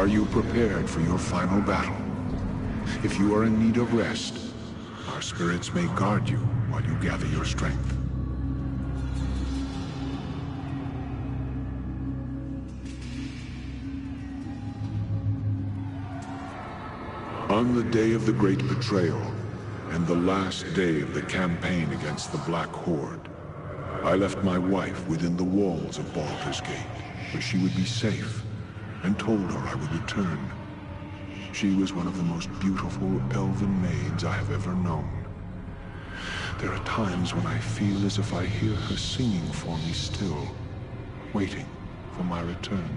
Are you prepared for your final battle? If you are in need of rest, our spirits may guard you while you gather your strength. On the day of the Great Betrayal, and the last day of the campaign against the Black Horde, I left my wife within the walls of Baldur's Gate, where she would be safe, and told her I would return. She was one of the most beautiful elven maids I have ever known. There are times when I feel as if I hear her singing for me still, waiting for my return.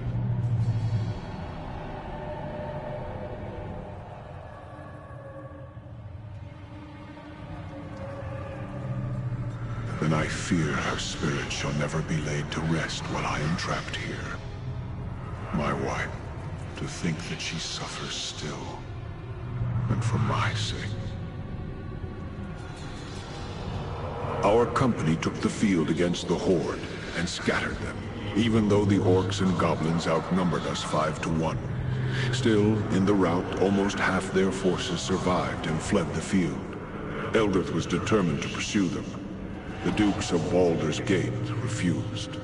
Then I fear her spirit shall never be laid to rest while I am trapped here. My wife, to think that she suffers still, and for my sake. Our company took the field against the Horde and scattered them, even though the orcs and goblins outnumbered us 5 to 1. Still, in the rout, almost half their forces survived and fled the field. Eldritch was determined to pursue them. The Dukes of Baldur's Gate refused.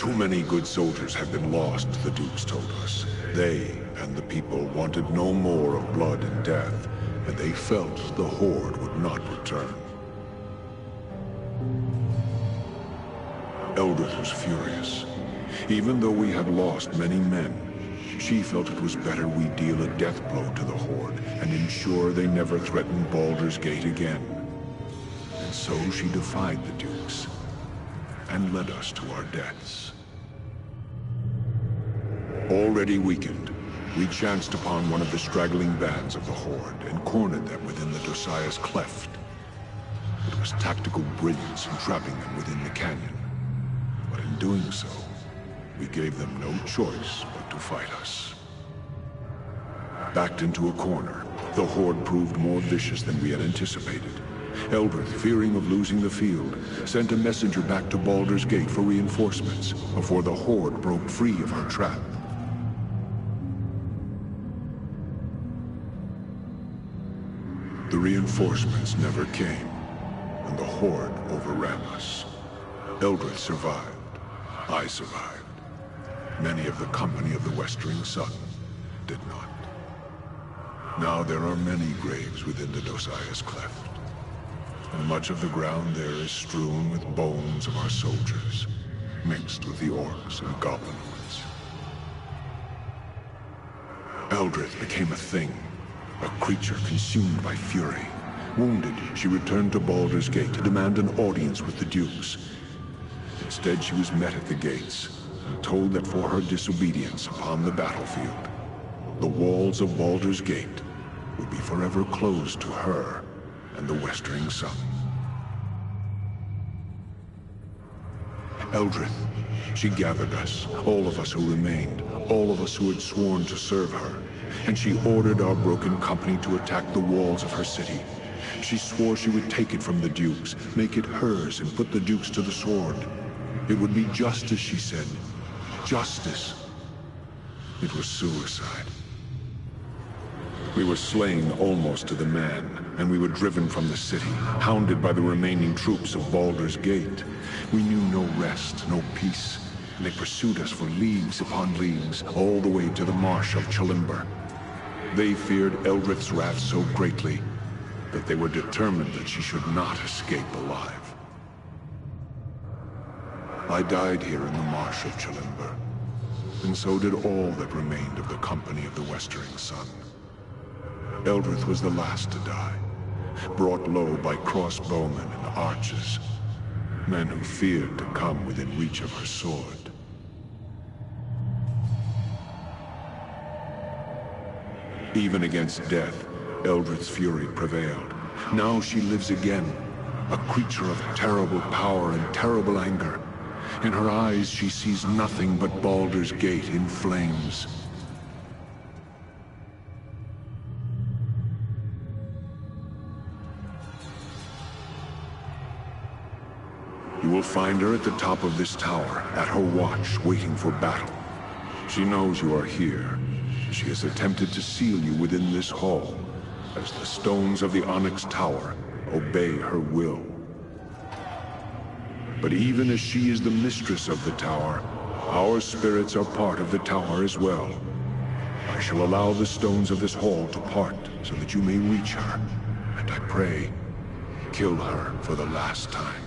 Too many good soldiers had been lost, the Dukes told us. They and the people wanted no more of blood and death, and they felt the Horde would not return. Eldritch was furious. Even though we had lost many men, she felt it was better we deal a death blow to the Horde and ensure they never threatened Baldur's Gate again. And so she defied the Dukes and led us to our deaths. Already weakened, we chanced upon one of the straggling bands of the Horde and cornered them within the Dosiah's Cleft. It was tactical brilliance in trapping them within the canyon. But in doing so, we gave them no choice but to fight us. Backed into a corner, the Horde proved more vicious than we had anticipated. Eldritch, fearing of losing the field, sent a messenger back to Baldur's Gate for reinforcements before the Horde broke free of our trap. The reinforcements never came, and the Horde overran us. Eldritch survived. I survived. Many of the company of the Westering Sun did not. Now there are many graves within the Dosiah's Cleft, and much of the ground there is strewn with bones of our soldiers, mixed with the orcs and goblinoids. Eldritch became a thing, a creature consumed by fury. Wounded, she returned to Baldur's Gate to demand an audience with the Dukes. Instead, she was met at the gates and told that for her disobedience upon the battlefield, the walls of Baldur's Gate would be forever closed to her and the Westering Sun. Eldritch, she gathered us, all of us who remained, all of us who had sworn to serve her, and she ordered our broken company to attack the walls of her city. She swore she would take it from the Dukes, make it hers, and put the Dukes to the sword. It would be justice, she said. Justice. It was suicide. We were slain almost to the man, and we were driven from the city, hounded by the remaining troops of Baldur's Gate. We knew no rest, no peace, and they pursued us for leagues upon leagues, all the way to the marsh of Chalimber. They feared Eldritch's wrath so greatly that they were determined that she should not escape alive. I died here in the marsh of Chalimber, and so did all that remained of the company of the Westering Sun. Eldritch was the last to die, brought low by crossbowmen and archers, men who feared to come within reach of her sword. Even against death, Eldritch's fury prevailed. Now she lives again, a creature of terrible power and terrible anger. In her eyes, she sees nothing but Baldur's Gate in flames. You will find her at the top of this tower, at her watch, waiting for battle. She knows you are here. She has attempted to seal you within this hall, as the stones of the Onyx Tower obey her will. But even as she is the mistress of the tower, our spirits are part of the tower as well. I shall allow the stones of this hall to part so that you may reach her, and I pray, kill her for the last time.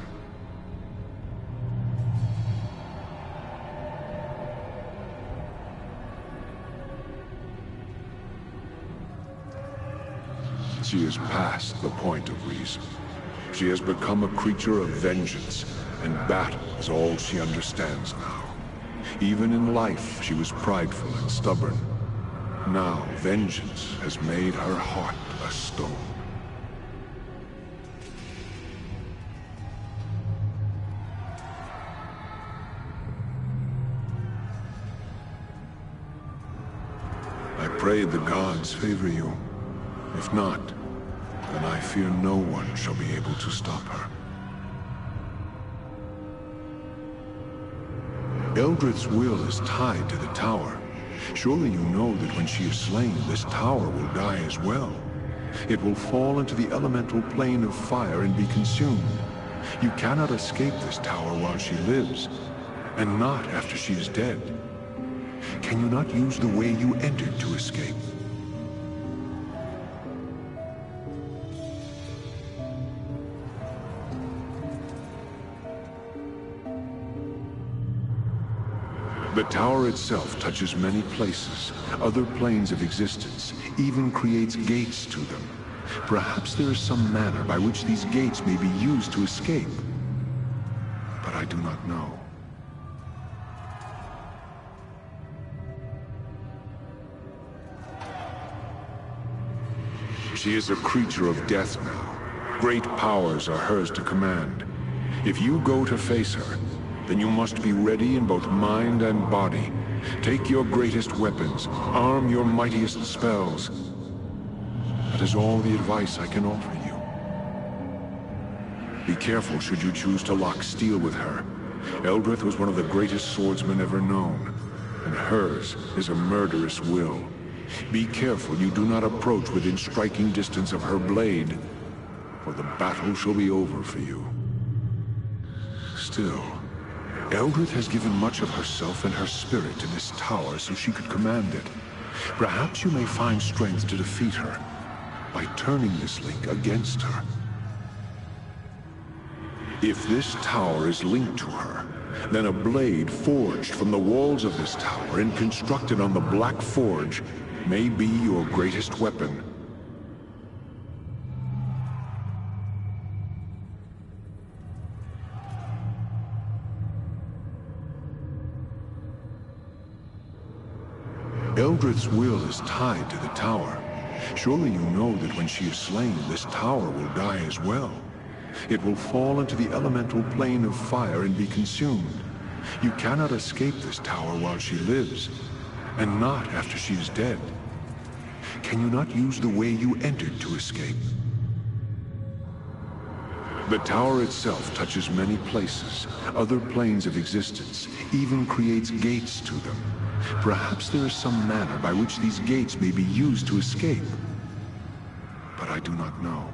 She is past the point of reason. She has become a creature of vengeance, and battle is all she understands now. Even in life, she was prideful and stubborn. Now, vengeance has made her heart a stone. I pray the gods favor you. If not, then I fear no one shall be able to stop her. Eldrit's will is tied to the tower. Surely you know that when she is slain, this tower will die as well. It will fall into the elemental plane of fire and be consumed. You cannot escape this tower while she lives, and not after she is dead. Can you not use the way you entered to escape? The tower itself touches many places, other planes of existence, even creates gates to them. Perhaps there is some manner by which these gates may be used to escape. But I do not know. She is a creature of death now. Great powers are hers to command. If you go to face her, then you must be ready in both mind and body. Take your greatest weapons, arm your mightiest spells. That is all the advice I can offer you. Be careful should you choose to lock steel with her. Eldritch was one of the greatest swordsmen ever known, and hers is a murderous will. Be careful you do not approach within striking distance of her blade, or the battle shall be over for you. Still, Eldritch has given much of herself and her spirit to this tower so she could command it. Perhaps you may find strength to defeat her by turning this link against her. If this tower is linked to her, then a blade forged from the walls of this tower and constructed on the Black Forge may be your greatest weapon. Eldritch's will is tied to the tower. Surely you know that when she is slain, this tower will die as well. It will fall into the elemental plane of fire and be consumed. You cannot escape this tower while she lives, and not after she is dead. Can you not use the way you entered to escape? The tower itself touches many places, other planes of existence, even creates gates to them. Perhaps there is some manner by which these gates may be used to escape, but I do not know.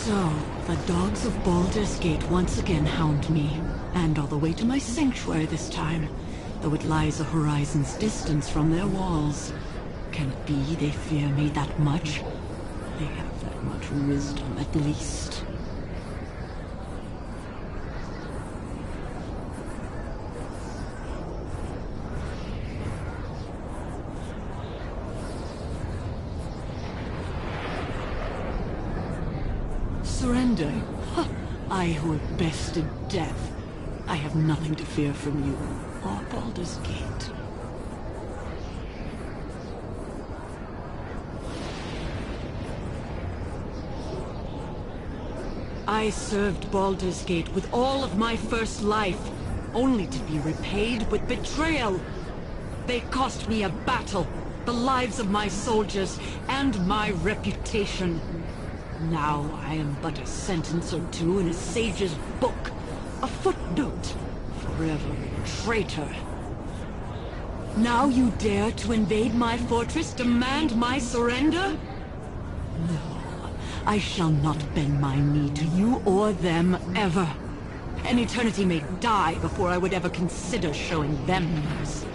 So, the dogs of Baldur's Gate once again hound me, and all the way to my sanctuary this time, though it lies a horizon's distance from their walls. Can it be they fear me that much? They have that much wisdom, at least. Surrender? Huh. I who have bested death. I have nothing to fear from you, or Baldur's Gate. I served Baldur's Gate with all of my first life, only to be repaid with betrayal. They cost me a battle, the lives of my soldiers, and my reputation. Now I am but a sentence or two in a sage's book, a footnote, forever a traitor. Now you dare to invade my fortress, demand my surrender? No, I shall not bend my knee to you or them ever. An eternity may die before I would ever consider showing them mercy.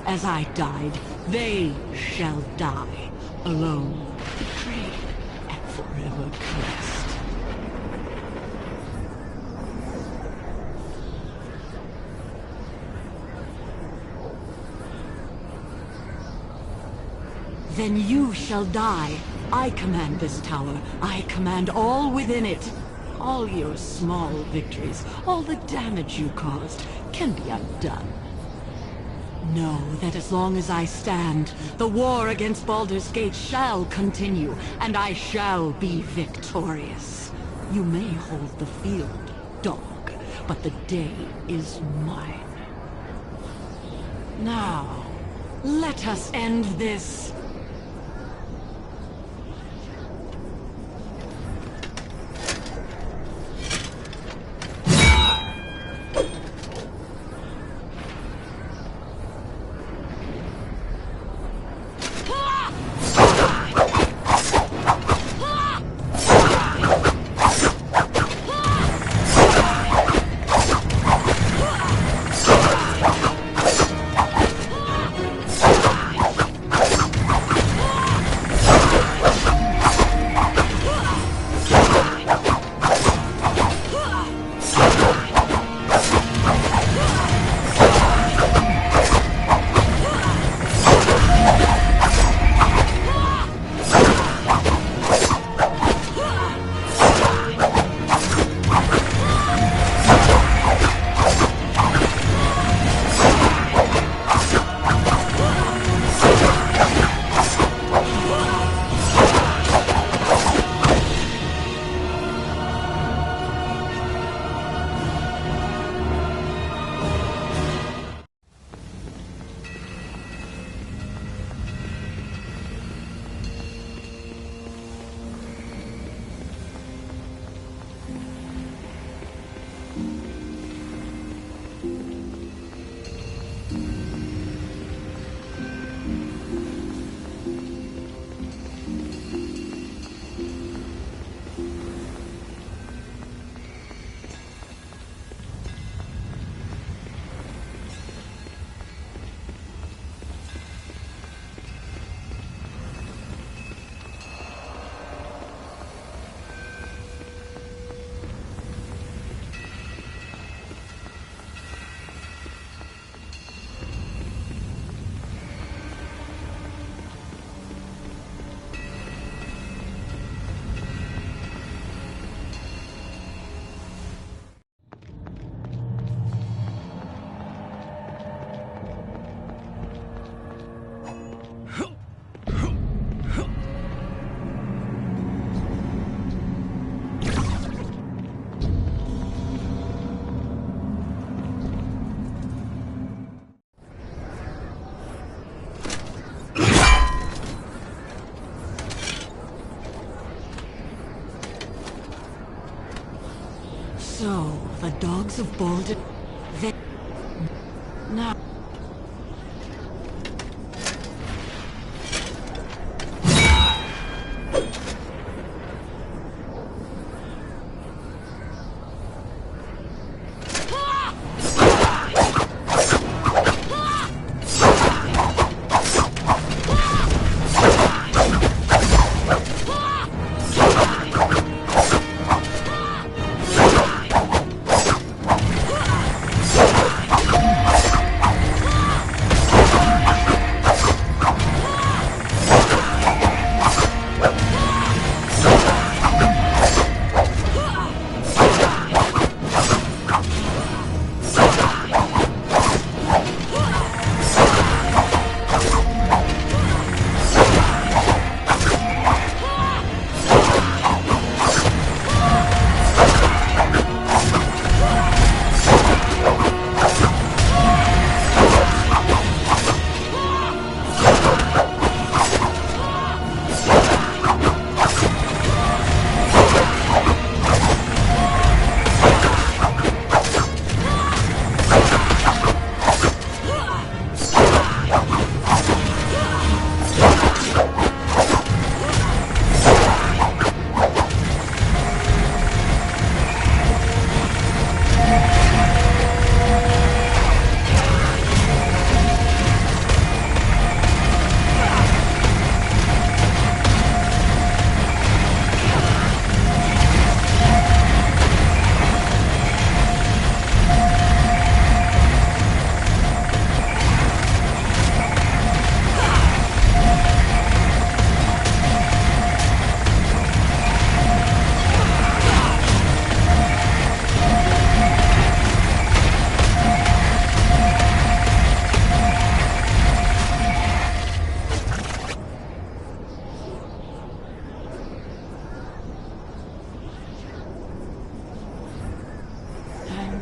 As I died, they shall die, alone, betrayed, and forever cursed. Then you shall die. I command this tower. I command all within it. All your small victories, all the damage you caused, can be undone. Know that as long as I stand, the war against Baldur's Gate shall continue, and I shall be victorious. You may hold the field, dog, but the day is mine. Now, let us end this. So, the dogs of Baldur... They... Now...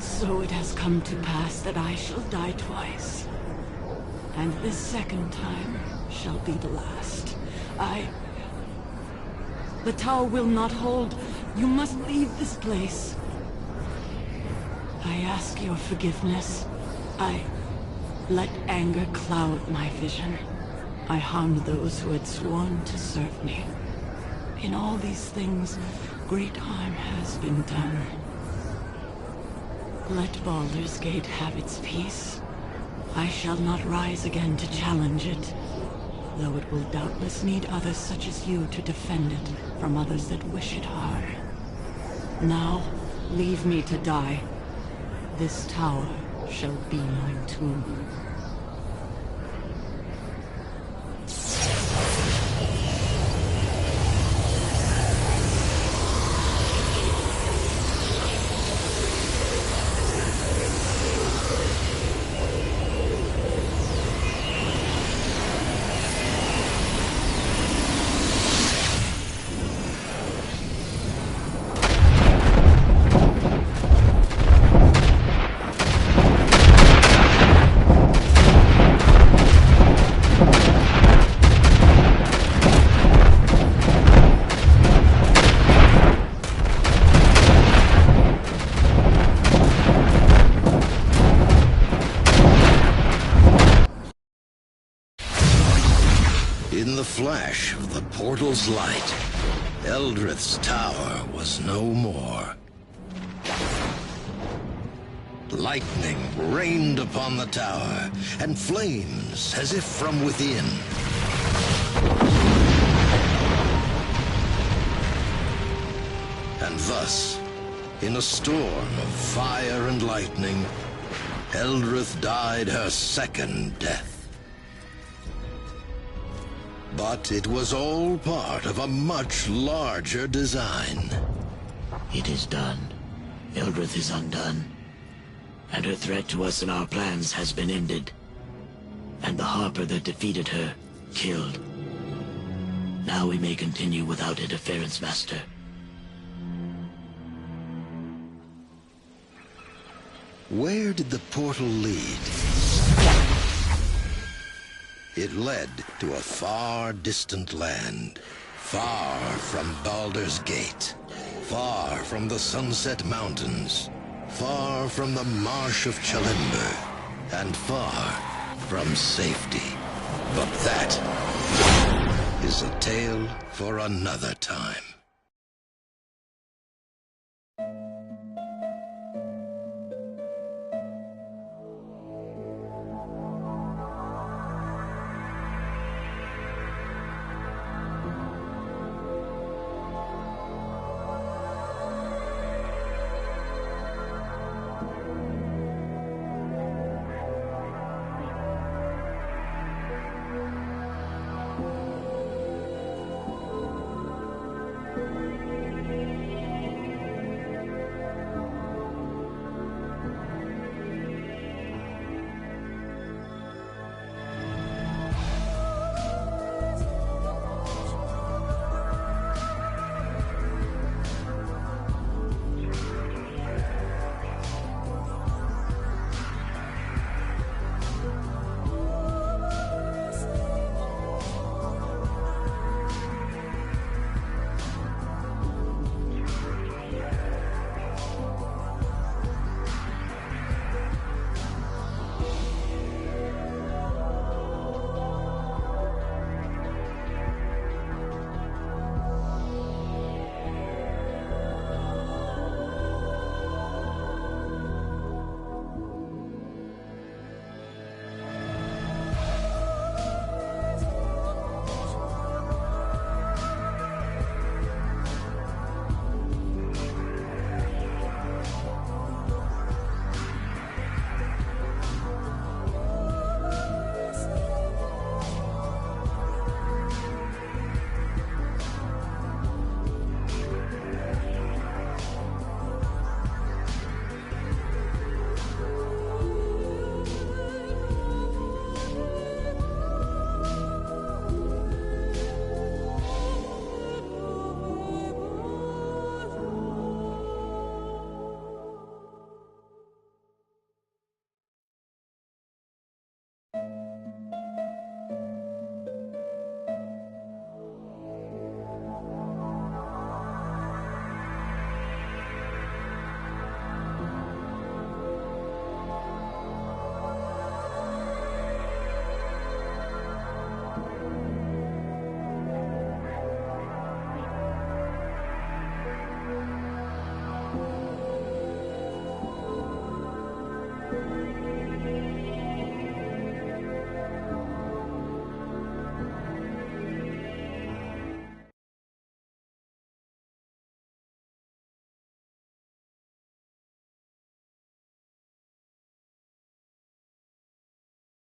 So it has come to pass that I shall die twice. And this second time shall be the last. The tower will not hold. You must leave this place. I ask your forgiveness. I let anger cloud my vision. I harmed those who had sworn to serve me. In all these things, great harm has been done. Let Baldur's Gate have its peace. I shall not rise again to challenge it, though it will doubtless need others such as you to defend it from others that wish it harm. Now, leave me to die. This tower shall be my tomb. In the flash of the portal's light, Eldrith's tower was no more. Lightning rained upon the tower, and flames as if from within. And thus, in a storm of fire and lightning, Eldrith died her second death. But it was all part of a much larger design. It is done. Eldrith is undone. And her threat to us and our plans has been ended. And the Harper that defeated her, killed. Now we may continue without interference, Master. Where did the portal lead? It led to a far distant land, far from Baldur's Gate, far from the Sunset Mountains, far from the Marsh of Chalimber, and far from safety. But that is a tale for another time.